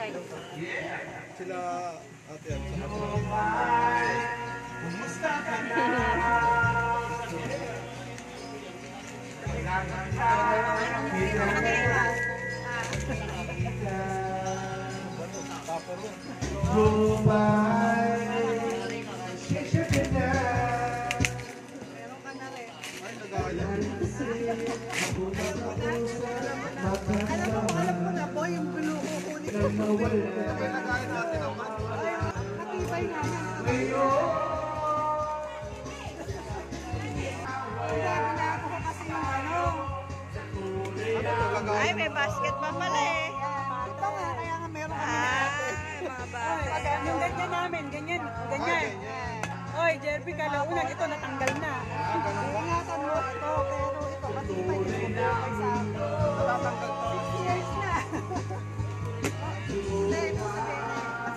Sila ate at saka Kumusta ka na? Alam ko na po yung pinukukunin ko. nagain natin ang Katibay nga. Ginagawa ko kasi yung ano. Ay, may basket pa pala eh. Ito nga, kaya nga meron kami na ate. Mga bata. Yung ganyan namin, ganyan. Oy, Jerby, kalaunan, ito natanggal na. Ingatan